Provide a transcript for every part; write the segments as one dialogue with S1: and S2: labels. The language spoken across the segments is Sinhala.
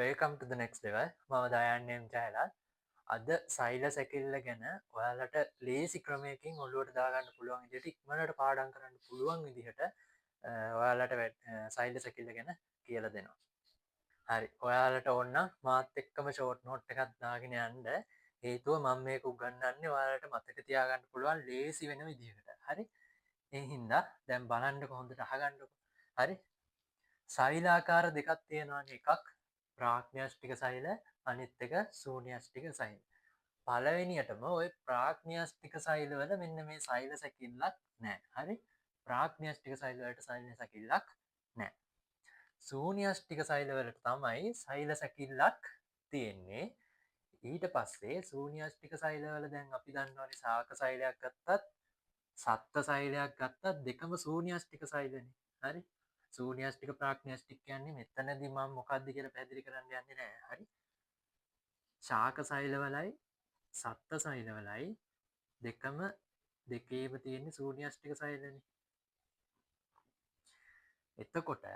S1: Welcome to the next level. මම දයන්නේම් ජයලත්. අද සෛල සැකිල්ල ගැන ඔයාලට ලේසි ක්‍රමයකින් ඔල්ලුවට දාගන්න පුළුවන් විදිහට ඉක්මනට පාඩම් කරන්න පුළුවන් විදිහට ඔයාලට සෛල සැකිල්ල ගැන කියලා දෙනවා. හරි. ඔයාලට ඕන මාත් එක්කම ෂෝට් නෝට් එකක් දාගෙන යන්න. හේතුව මම මේක උගන්වන්නේ ඔයාලට මතක තියාගන්න පුළුවන් ලේසි වෙන විදිහකට. හරි. ඒ හින්දා දැන් බලන්නකො හොඳට අහගන්නකො. හරි. සෛලාකාර දෙකක් තියෙනවානේ. එකක් ප්‍රාග්ඥාෂ්ටික සෛල, අනිත් එක ශූන්‍යාෂ්ටික සෛල. පළවෙනියටම ওই ප්‍රාග්ඥාෂ්ටික සෛල වල මෙන්න මේ සෛල සැකිල්ලක් නැහැ. හරි? ප්‍රාග්ඥාෂ්ටික සෛල වලට සෛල සැකිල්ලක් නැහැ. ශූන්‍යාෂ්ටික සෛල වලට තමයි සෛල සැකිල්ලක් තියෙන්නේ. ඊට පස්සේ ශූන්‍යාෂ්ටික සෛල වල දැන් අපි දන්නවනේ ශාක සෛලයක් ගත්තත් සත්ත්ව සෛලයක් ගත්තත් දෙකම ශූන්‍යාෂ්ටික සෛලනේ. හරි? ශූන්‍යාෂ්ටික ප්‍රාග්ඥාෂ්ටික කියන්නේ මෙතනදී මම මොකක්ද කියලා පැහැදිලි කරන්න යන්නේ නැහැ. හරි? ශාක සෛල වලයි සත්ත්ව සෛල වලයි දෙකම දෙකේම තියෙන ශූන්‍යාෂ්ටික සෛලනේ. එතකොට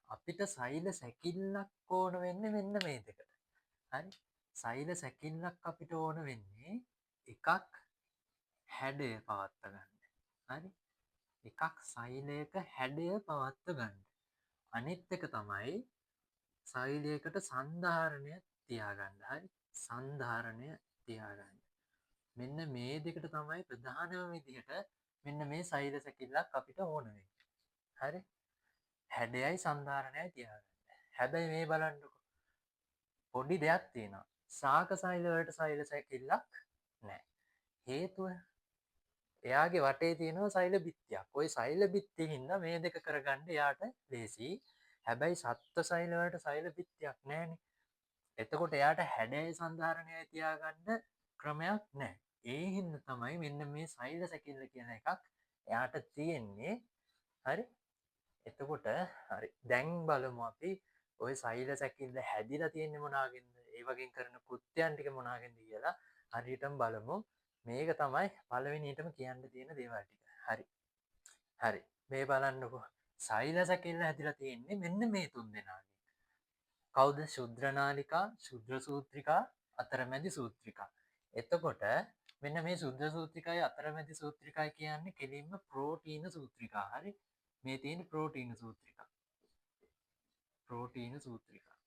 S1: අපිට සෛල සැකිල්ලක් ඕන වෙන්නේ මෙන්න මේ දෙකට. හරි? සෛල සැකිල්ලක් අපිට ඕන වෙන්නේ එකක් හැඩය පවත්වා ගන්න. හරි? එකක් සෛලයක හැඩය පවත්වා ගන්න. අනිත් එක තමයි සෛලයකට සන්ධාරණය තියාගන්න. හරි? සන්ධාරණය තියාගන්න. මෙන්න මේ දෙකට තමයි ප්‍රධානම විදිහට මෙන්න මේ සෛල සැකිල්ලක් අපිට ඕන වෙන්නේ. හරි? හැඩයයි සන්ධාරණයයි තියාගන්න. හැබැයි මේ බලන්නකො. පොඩි දෙයක් තියෙනවා. ශාක සෛල වලට සෛල සැකිල්ලක් නැහැ. හේතුව එයාගේ වටේ තියෙනවා සෛල බිත්තියක්. ওই සෛල බිත්තියින් හින්දා මේ දෙක කරගන්න එයාට ලේසි. හැබැයි සත්ත්ව සෛල වලට සෛල බිත්තියක් නැහැනේ. එතකොට එයාට හැඩයයි සන්ධාරණයයි තියාගන්න ක්‍රමයක් නැහැ. ඒ හින්දා තමයි මෙන්න මේ සෛල සැකිල්ල කියන එකක් එයාට තියෙන්නේ. හරි? එතකොට හරි. දැන් බලමු අපි ওই සෛල සැකිල්ල හැදිලා තියෙන්නේ මොනවාගෙන්ද? ඒ වගේ කරන කෘත්‍යයන් ටික මොනවාගෙන්ද කියලා හරියටම බලමු. මේක තමයි පළවෙනියටම කියන්න තියෙන දේවල් ටික. හරි. හරි. මේ බලන්නකෝ. සෛල සැකිල්ල හැදිලා තියෙන්නේ මෙන්න මේ තුන් දෙනාගෙන්. කවුද? ශුද්‍ර නාලිකා, ශුද්‍ර සූත්‍රිකා, අතරමැදි සූත්‍රිකා. එතකොට මෙන්න මේ ශුද්‍ර සූත්‍රිකයි අතරමැදි සූත්‍රිකයි කියන්නේ කෙලින්ම ප්‍රෝටීන සූත්‍රිකා. හරි? මේ තියෙන ප්‍රෝටීන සූත්‍රිකා. ප්‍රෝටීන සූත්‍රිකා.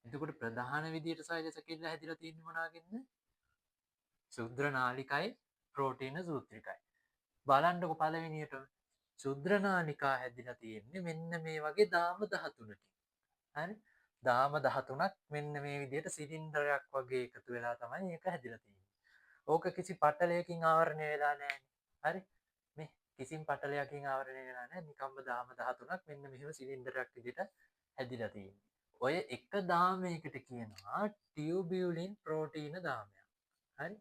S1: එතකොට ප්‍රධාන විදියට සෛල සැකිල්ල හැදිලා තියෙන්නේ මොනවාගෙන්ද? ශුද්‍ර නාලිකයි ප්‍රෝටීන සූත්‍රිකයි. බලන්නකො පළවෙනියටම ශුද්‍ර නාලිකා හැදිලා තියෙන්නේ මෙන්න මේ වගේ දාම 13කින්. හරි? දාම 13ක් මෙන්න මේ විදිහට සිලින්ඩරයක් වගේ එකතු වෙලා තමයි ඒක හැදිලා තියෙන්නේ. ඕක කිසි පටලයකින් ආවරණය වෙලා නැහැ. හරි? මේ කිසිම පටලයකින් ආවරණය වෙලා නැහැ. නිකම්ම දාම 13ක් මෙන්න මෙහෙම සිලින්ඩරයක් විදිහට හැදිලා තියෙන්නේ. ඔය එක දාමයකට කියනවා ටියුබියුලින් ප්‍රෝටීන දාමයක්. හරි?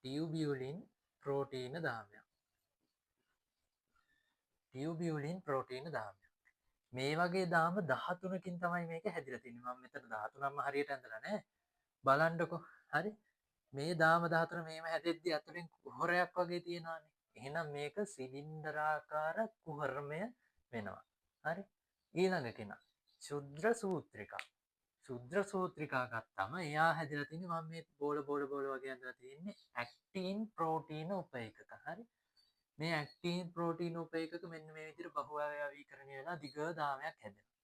S1: ටියුබියුලින් ප්‍රෝටීන දාමයක්. ටියුබියුලින් ප්‍රෝටීන දාමයක්. මේ වගේ දාම 13කින් තමයි මේක හැදිලා තියෙන්නේ. මම මෙතන 13ක්ම හරියට ඇඳලා නැහැ. බලන්නකෝ. හරි? මේ දාම 14 මේව හැදෙද්දි අතුලින් කුහරයක් වගේ තියෙනවානේ. එහෙනම් මේක සිලින්ඩරාකාර කුහරමය වෙනවා. හරි? ඊළඟ කෙනා ශුද්‍ර සූත්‍රිකා. ශුද්‍ර සූත්‍රිකා ගත්තම එයා හැදිලා තියෙන්නේ මම මේ බෝල වගේ ඇඳලා තියෙන්නේ ඇක්ටින් ප්‍රෝටීන උපේකක. හරි? මේ ඇක්ටින් ප්‍රෝටීන උපේකක මෙන්න මේ විදිහට බහුව්‍යවීකරණය වෙලා දිග දාමයක් හැදෙනවා.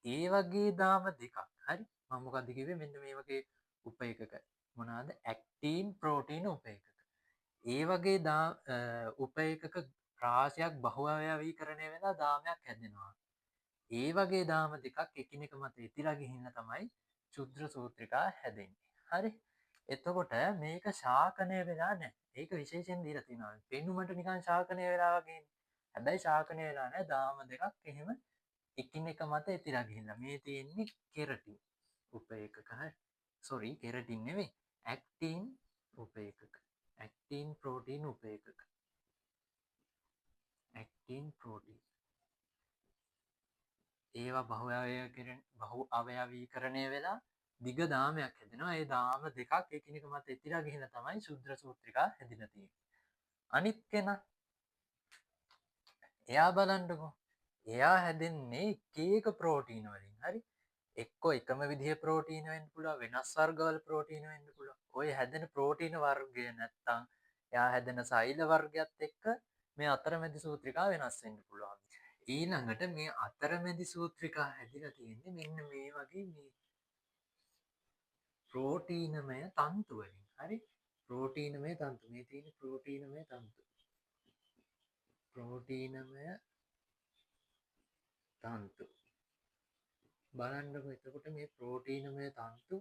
S1: ඒ වගේ දාම දෙකක්. හරි? මම මොකද්ද කිව්වේ? මෙන්න මේ වගේ උපේකක. මොනවාද? ඇක්ටින් ප්‍රෝටීන උපේකක. ඒ වගේ උපේකක රාශියක් බහුව්‍යවීකරණය වෙලා දාමයක් හැදෙනවා. ඒ වගේ දාම දෙකක් එකිනෙක මත ඉතිලා ගිහින් තමයි ශුද්‍ර සූත්‍රිකා හැදෙන්නේ. හරි? එතකොට මේක ශාකනය වෙලා නැහැ. ඒක විශේෂයෙන් දීලා තියෙනවා. පෙනුමට නිකන් ශාකනය වෙලා වගේනේ. හැබැයි ශාකනය වෙලා නැහැ. දාම දෙකක් එහෙම එකිනෙක මත ඉතිලා ගිහිල්ලා. මේ තියෙන්නේ කෙරටින් උපේකක. හරි? සෝරි කෙරටින් නෙවෙයි. ඇක්ටින් උපේකක. ඇක්ටින් ප්‍රෝටීන් උපේකක. ඇක්ටින් ප්‍රෝටීන් ඒවා බහු අවයවීකරණය වෙලා දිග දාමයක් හැදෙනවා. ඒ දාම දෙකක් එකිනෙක මත ඉතිලා ගිහින් තමයි ශුද්‍ර සූත්‍රිකා හැදිලා තියෙන්නේ. අනිත් කෙනා එයා බලන්නකෝ. එයා හැදෙන්නේ එක ප්‍රෝටීන වලින්. හරි. එක්කෝ එකම විදිහේ ප්‍රෝටීන වෙන්න පුළුවන්, වෙනස් වර්ගවල ප්‍රෝටීන වෙන්න පුළුවන්. ඔය හැදෙන ප්‍රෝටීන වර්ගය නැත්තම් එයා හැදෙන සෛල වර්ගයත් එක්ක මේ අතරමැදි සූත්‍රිකා වෙනස් වෙන්න පුළුවන්. ඊළඟට මේ අතරමැදි සූත්‍රිකා හැදිලා තියෙන්නේ මෙන්න මේ වගේ මේ ප්‍රෝටීනමය තන්තු වලින්. හරි. ප්‍රෝටීනමය තන්තු. මේ තියෙන ප්‍රෝටීනමය තන්තු. ප්‍රෝටීනමය තන්තු. බලන්නකො එතකොට මේ ප්‍රෝටීනමය තන්තු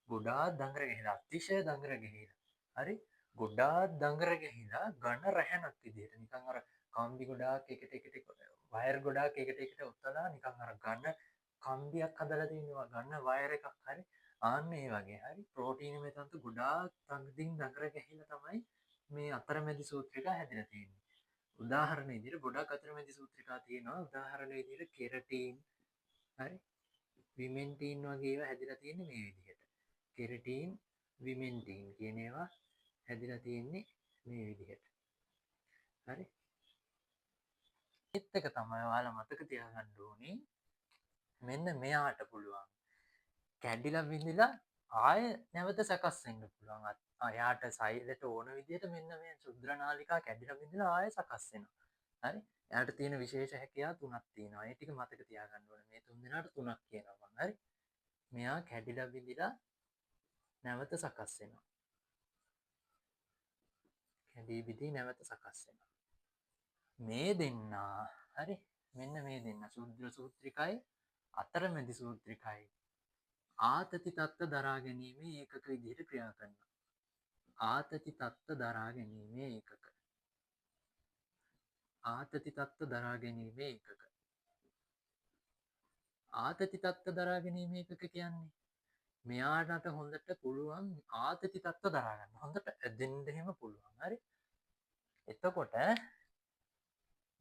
S1: ගොඩාක් දඟර ගිහිලා අතිශය දඟර ගිහිලා. හරි. ගොඩාක් දඟර ගිහිලා ඝන රැහැනක් විදිහට නිකන් අර කම්බි ගොඩාක් එකට වයර් ගොඩාක් එකට ඔතලා නිකන් අර ඝන කම්බියක් හදලා තියෙනවා ඝන වයර් එකක්. හරි. ආන්න ඒ වගේ. හරි. ප්‍රෝටීනමය තන්තු ගොඩාක් තංගින් දඟර ගිහිලා තමයි මේ අතරමැදි සූත්‍රිකා හැදිලා තියෙන්නේ. උදාහරණ විදිහට ගොඩක් අතරමැදි සූත්‍රිකා තියෙනවා. උදාහරණ විදිහට කෙරටින්. හරි. විමෙන්ටීන් වගේ ඒවා හැදිලා තියෙන්නේ මේ විදිහට. කෙරටින් විමෙන්ටීන් කියන ඒවා හැදිලා තියෙන්නේ මේ විදිහට. හරි. ඒත් එක තමයි ඔයාලා මතක තියාගන්න ඕනේ. මෙන්න මෙයාට පුළුවන් කැඩිලා බිඳිලා ආය නැවත සකස් වෙන්න පුළුවන්. එයාට සෛලට ඕන විදිහට මෙන්න මේ ශුද්‍ර නාලිකා කැඩිලා බිඳිලා ආය සකස් වෙනවා. හරි. එයාට තියෙන විශේෂ හැකියාව තුනක් තියෙනවා. ඒ ටික මතක තියාගන්න ඕනේ. මේ තුන් දෙනාට තුනක් කියනවා මම. හරි. මෙයා කැඩිලා බිඳිලා නැවත සකස් වෙනවා. කැඩී බිඳී නැවත සකස් වෙනවා. මේ දෙන්නා හරි මෙන්න මේ දෙන්න ශුද්‍ර සූත්‍රිකයි අතරමැදි සූත්‍රිකයි ආතති තත්ත්ව දරා ගැනීමේ ඒකක විදිහට ක්‍රියා කරනවා. ආතති තත්ත්ව දරා ගැනීමේ ඒකක. ආතති තත්ත්ව දරා ගැනීමේ ඒකක. ආතති තත්ත්ව දරා ගැනීමේ ඒකක කියන්නේ මෙයාට හොඳට පුළුවන් ආතති තත්ත්ව දරා ගන්න. හොඳට ඇදෙන්න එහෙම පුළුවන්. හරි. එතකොට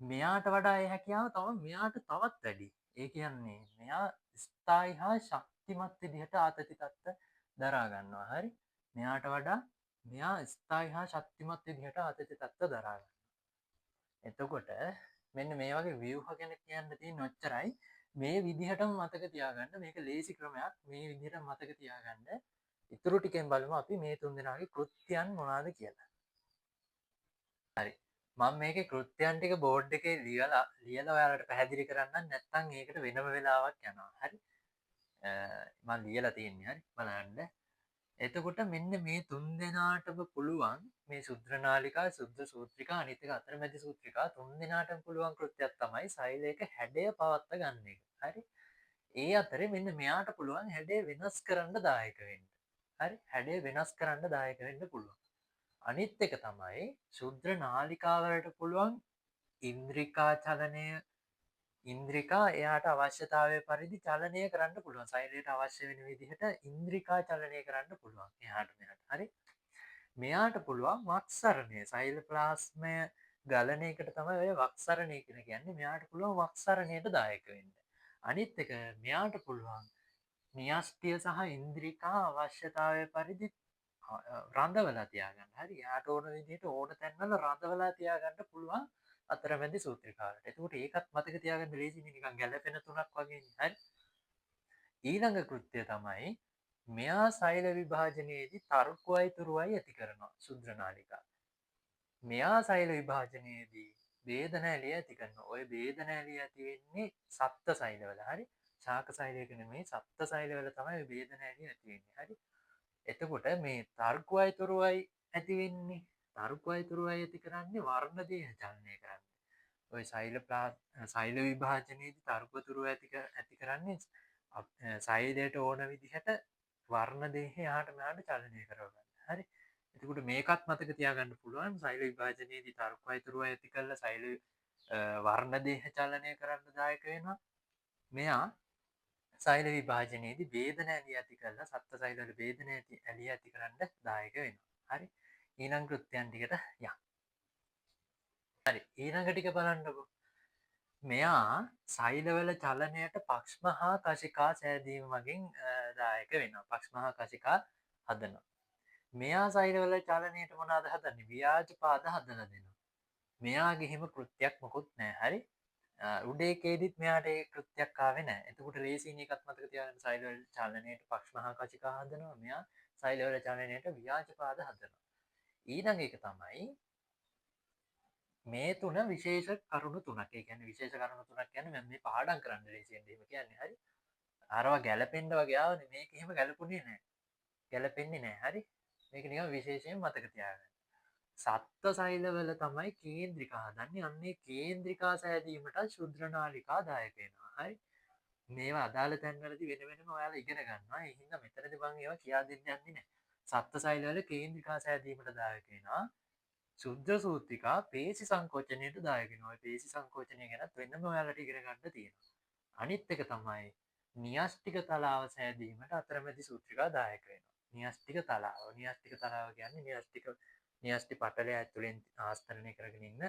S1: මෙයාට වඩා ඒ හැකියාව තව මෙයාට තවත් වැඩි. ඒ කියන්නේ මෙයා ස්ථායි හා ශක්තිමත් විදිහට ආතති තත්ත්ව දරා ගන්නවා. හරි. මෙයාට වඩා මෙයා ස්ථායි හා ශක්තිමත් විදිහට ආතති තත්ත්ව දරා ගන්නවා. එතකොට මෙන්න මේ වගේ ව්‍යුහ ගැන කියන්න තියෙන ඔච්චරයි. මේ විදිහටම මතක තියාගන්න. මේක ලේසි ක්‍රමයක්. මේ විදිහට මතක තියාගන්න. ඉතුරු ටිකෙන් බලමු අපි මේ තුන් දෙනාගේ කෘත්‍යයන් මොනවාද කියලා. හරි. මම මේකේ කෘත්‍යයන් ටික බෝඩ් එකේ ලියලා ඔයාලට පැහැදිලි කරන්නම්. නැත්නම් ඒකට වෙනම වෙලාවක් යනවා. හරි. මම ලියලා තියෙන්නේ. හරි. බලන්න. එතකොට මෙන්න මේ තුන් දෙනාටම පුළුවන් මේ ශුද්‍ර නාලිකා, ශුද්ධ සූත්‍රිකා, අනිත් එක අතරමැදි සූත්‍රිකා තුන් දෙනාටම පුළුවන් කෘත්‍යයක් තමයි සෛලයක හැඩය පවත්වා ගන්න එක. හරි. ඒ අතරේ මෙන්න මෙයාට පුළුවන් හැඩය වෙනස් කරන්න දායක වෙන්න. හරි. හැඩය වෙනස් කරන්න දායක වෙන්න පුළුවන්. අනිත් එක තමයි ශුද්‍ර නාලිකාවලට පුළුවන් ඉන්ද්‍රිකා චලනය ඉන්ද්‍රිකා එයාට අවශ්‍යතාවය පරිදි චලනය කරන්න පුළුවන්. සෛලයට අවශ්‍ය වෙන විදිහට ඉන්ද්‍රිකා චලනය කරන්න පුළුවන්. එහාට මෙහාට. හරි. මෙයාට පුළුවන් වක්සරණය. සෛල ප්ලාස්මය ගලන එකට තමයි ඔය වක්සරණය කියලා කියන්නේ. මෙයාට පුළුවන් වක්සරණයට දායක වෙන්න. අනිත් එක මෙයාට පුළුවන් න්‍යෂ්ටිය සහ ඉන්ද්‍රිකා අවශ්‍යතාවය පරිදි රඳවලා තියාගන්න. හරි. යාට ඕන විදිහට ඕන තැන්වල රඳවලා තියාගන්න පුළුවන් අතරමැදි සූත්‍රිකාවට. එතකොට ඒකත් මතක තියාගන්න ලේසියි නිකන් ගැළපෙන තුනක් වගේනේ. හරි. ඊළඟ කෘත්‍යය තමයි මෙයා සෛල විභාජනයේදී තර්කුවයි තුරුවයි ඇති කරනවා ශුද්‍ර නාලිකා. මෙයා සෛල විභාජනයේදී වේදන ඇලිය ඇති කරනවා. ওই වේදන ඇලිය ඇති වෙන්නේ සප්ත සෛලවල. හරි. ශාක සෛලයක නෙමෙයි සප්ත සෛලවල තමයි වේදන ඇලිය ඇති වෙන්නේ. හරි. එතකොට මේ තර්කුවයි තුරුවයි ඇති වෙන්නේ තර්කුවයි තුරුවයි ඇති කරන්නේ වර්ණ දේහ චලනය කරන්නේ. ඔය සෛල විභාජනයේදී තර්කුව තුරුව ඇති කරන්නේ සෛලයට ඕන විදිහට වර්ණ දේහ එහාට මෙහාට චලනය කරවගන්න. හරි. එතකොට මේකත් මතක තියාගන්න පුළුවන් සෛල විභාජනයේදී තර්කුවයි තුරුවයි ඇති කරලා සෛල වර්ණ දේහ චලනය කරන්න දායක වෙනවා. මෙයා සෛල විභාජනයේදී වේදන ඇලිය ඇති කරලා සත්ත්ව සෛලවල වේදන ඇලිය ඇති කරන්න දායක වෙනවා. හරි. ඊළඟ කෘත්‍යයන් ටිකට යන්න. හරි. ඊළඟ ටික බලන්නකෝ. මෙයා සෛලවල චලනයට පක්ෂම හා කශිකා සෑදීම මගින් දායක වෙනවා. පක්ෂම හා කශිකා හදනවා. මෙයා සෛලවල චලනයට මොනවද හදන්නේ? ව්‍යාජ පාද හදලා දෙනවා. මෙයාගේ හිම කෘත්‍යයක් මොකුත් නැහැ. හරි. උඩේකේදිත් මෙයාට ඒ කෘත්‍යයක් ආවේ නැහැ. එතකොට රේසින් එකත් මතක තියාගන්න සෛලවල චලනයේට පක්ෂ මහා කචිකා හදනවා. මෙයා සෛලවල චලනයේට ව්‍යාජපාද හදනවා. ඊළඟ එක තමයි මේ තුන විශේෂ කරුණු තුනක්. ඒ කියන්නේ විශේෂ කරුණු තුනක් කියන්නේ මම මේ පාඩම් කරන්න රේසියෙන් එහෙම කියන්නේ. හරි. අරවා ගැලපෙන්න වගේ ආවනේ. මේක එහෙම ගැලපුණේ නැහැ. ගැලපෙන්නේ නැහැ. හරි. මේක නිකන් විශේෂයෙන් මතක තියාගන්න. සත්ත්ව සෛලවල තමයි කේන්ද්‍රිකා හදන්නේ. අන්නේ කේන්ද්‍රිකා සෑදීමට ශුද්‍ර නාලිකා දායක වෙනවා. හරි. මේවා අදාළ තැන්වලදී වෙන වෙනම ඔයාලා ඉගෙන ගන්නවා. ඒ හින්දා මෙතනදී මම ඒවා කියා දෙන්න යන්නේ නැහැ. සත්ත්ව සෛලවල කේන්ද්‍රිකා සෑදීමට දායක වෙනවා. ශුද්ධ සූත්‍රිකා පේශි සංකෝචනයට දායක වෙනවා. ඔය පේශි සංකෝචනය ගැනත් වෙනම ඔයාලට ඉගෙන ගන්න තියෙනවා. අනිත් එක තමයි න්‍යෂ්ටික තලාව සෑදීමට අතරමැදි සූත්‍රිකා දායක වෙනවා. න්‍යෂ්ටික තලාව. න්‍යෂ්ටික තලාව කියන්නේ න්‍යෂ්ටි පටලය ඇතුළෙන් ආස්තරණය කරගෙන ඉන්න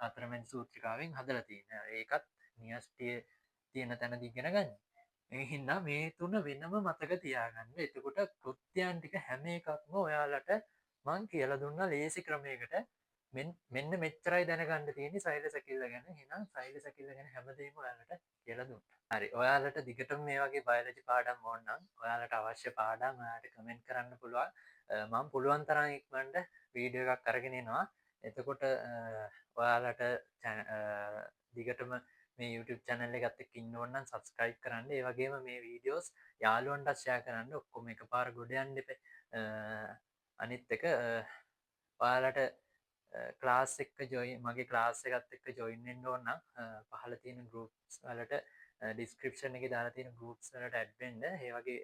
S1: අතරමැදි සූත්‍රිකාවෙන් හදලා තියෙනවා. ඒකත් න්‍යෂ්ටිය තියෙන තැනදී ඉගෙන ගන්න. ඒ හින්දා මේ තුන වෙනම මතක තියාගන්න. එතකොට කෘත්‍යයන් ටික හැම එකක්ම ඔයාලට මං කියලා දුන්නා ලේසි ක්‍රමයකට. මෙන්න මෙච්චරයි දැනගන්න තියෙන්නේ සෛල සැකිල්ල ගැන. එහෙනම් සෛල සැකිල්ල ගැන හැමදේම ඔයාලට කියලා දුන්නා. හරි. ඔයාලට දිගටම මේ වගේ බයොලොජි පාඩම් ඕන නම් ඔයාලට අවශ්‍ය පාඩම් ඔයාලට කමෙන්ට් කරන්න පුළුවන්. මම පුළුවන් තරම් ඉක්මනට වීඩියෝ එකක් අරගෙන එනවා. එතකොට ඔයාලට දිගටම මේ YouTube channel එකත් එක්ක ඉන්න ඕන නම් subscribe කරන්න. ඒ වගේම මේ වීඩියෝස් යාළුවන්ටත් share කරන්න. ඔක්කොම එකපාර ගොඩ යන්න එපා. අනිත් එක ඔයාලට ක්ලාස් එක්ක ජොයින් මගේ ක්ලාස් එකත් එක්ක ජොයින් වෙන්න ඕන නම් පහළ තියෙන ගෲප්ස් වලට ඩිස්ක්‍රිප්ෂන් එකේ දාලා තියෙන ගෲප්ස් වලට ඇඩ් වෙන්න. ඒ වගේ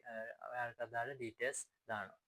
S1: ඔයාලට අදාළ ඩීටේල්ස් දානවා.